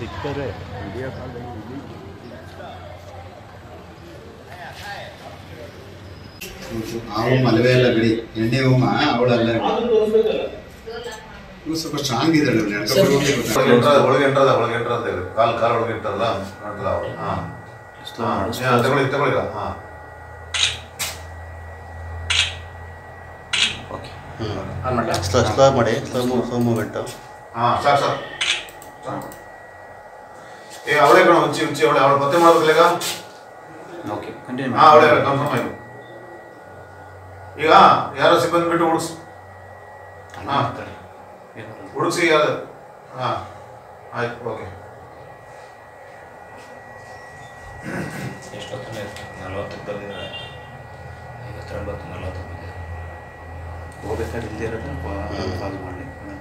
ಸಿಗ್ತಾರೆ video call ಹಾವು ಮಲವೇ ಇಲ್ಲ ಬಿಡಿ ಎಣ್ಣೆ ಹೋಮ ಅವಳಲ್ಲ ಸ್ವಲ್ಪ ಸ್ಟ್ರಾಂಗ್ ಇದ್ದಾಳೆ ಒಳಗೆ ಕಾಲು ಒಳಗೆ ಇಟ್ಟರಲ್ಲ ತಗೊಳ್ಳಿ ಹಾಂ ಸ್ಲೋ ಮಾಡಿ ಸ್ಲೋ ಮೂಮೆಂಟು ಹಾಂ ಸಾಕು ಏ ಅವಳೇ ಕಣ ಉಚ್ಚಿ ಅವಳು ಮತ್ತೆ ಮಾಡ್ಬೇಕಲ್ಲ ಓಕೆ ಕಂಟಿನ್ಯೂ ಹಾಂ ಅವಳೇ ಕನ್ಫರ್ಮ್ ಆಯ್ತು ಈಗ ಯಾರೋ ಸಿಬ್ಬಂದಿ ಬಿಟ್ಟು ಹುಡುಕ್ಸು ಹಾಂ ಹುಡುಕ್ಸಿ ಯಾರು ಹಾಂ ಆಯ್ತು ಓಕೆ ಎಷ್ಟೊತ್ತನೇ 40ಕ್ಕೆ ಬಂದಿದ್ದಾರೆ 59-40 ಹೋಗ್ಬೇಕಾದ್ರೆ ಇಲ್ಲದೆ ಇರೋದು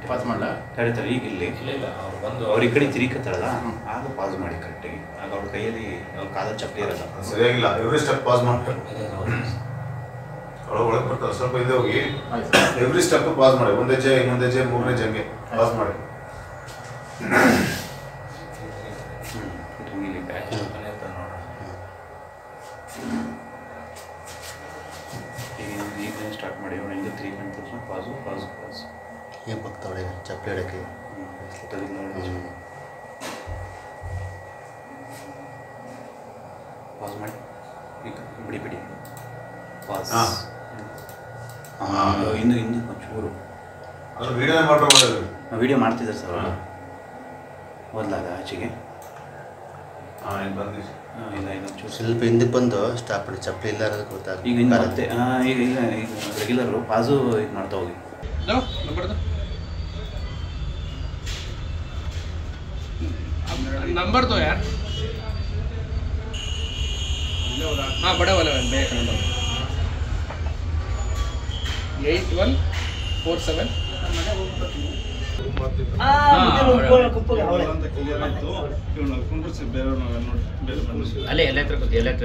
ಪಾಸ್ ಮಾಡಲ ಕರೀತಾರೆ ಈಗ ಇಲ್ಲಿ ಇಲ್ಲ ಅವ್ರು ಬಂದು ಅವ್ರ ಈ ಕಡೆ ತಿರುಗತ್ತಾರಲ್ಲ ಆಗ ಪಾಸ್ ಮಾಡಿ ಕರೆಕ್ಟಾಗಿ ಆಗ ಅವ್ರ ಕೈಯಲ್ಲಿ ಅವ್ರ ಕಾಲಲ್ಲಿ ಚಪ್ಪಲಿ ಇರಲ್ಲ ಸರಿಯಾಗಿಲ್ಲ ಎವ್ರಿ ಸ್ಟೆಪ್ ಪಾಸ್ ಮಾಡ್ತಾರೆ ಒಳಗೆ ಬರ್ತಾರೆ ಸ್ವಲ್ಪ ಹಿಂದೆ ಹೋಗಿ ಎವ್ರಿ ಸ್ಟೆಪ್ ಪಾಸ್ ಮಾಡಿ ಒಂದೇ ಹೆಜ್ಜೆ ಇನ್ನೊಂದು ಹೆಜ್ಜೆ ಮೂರನೇ ಹೆಜ್ಜೆ ಹಂಗೆ ಪಾಸ್ ಮಾಡಿ ಇಲ್ಲಿ ಬ್ಯಾಚ್ ಓಪನ್ ಇರ್ತಾರೆ ನೋಡೋಣ ಈಗ ಸ್ಟಾರ್ಟ್ ಮಾಡಿ ಅವ್ರು ಹಿಂಗೆ 3 ಗಂಟೆ ತಕ್ಷಣ ಪಾಸು ಏನು ಬರ್ತಾವಳೆ ಚಪ್ಪಲಿ ಹಿಡಕ್ಕೆ ಪಾಸ್ ಮಾಡಿ ಈಗ ಬಿಡಿ ಪಾಸ್ ಇನ್ನು ಒಂಚೂರು ಅದು ವಿಡಿಯೋನೇ ಮಾಡ್ಬೋದು ವಿಡಿಯೋ ಮಾಡ್ತಿದ್ದಾರೆ ಸರ್ ಅವರು ಓದ್ಲಾಗ ಆಚೆಗೆ ಹಾಂ ಇದು ಬಂದು ಇಲ್ಲ ಒಂಚೂರು ಸ್ವಲ್ಪ ಹಿಂದೆ ಬಂದು ಸ್ಟಾಪ್ ಮಾಡಿ ಚಪ್ಪಲಿ ಇಲ್ಲ ಅನ್ನೋದು ಗೊತ್ತಾಗ ಈಗ ಇನ್ನು ಮತ್ತೆ ಈಗ ರೆಗ್ಯುಲರು ಪಾಸು ಇದು ಮಾಡ್ತಾ ಹೋಗಿ नंबर दो यार हाँ बड़ा वाला बैक नंबर 8147 ಅಲ್ಲೇ ಎಲ್ಲ ಹತ್ರ ಕೂತಿ ಎಲ್ಲ ಹತ್ರ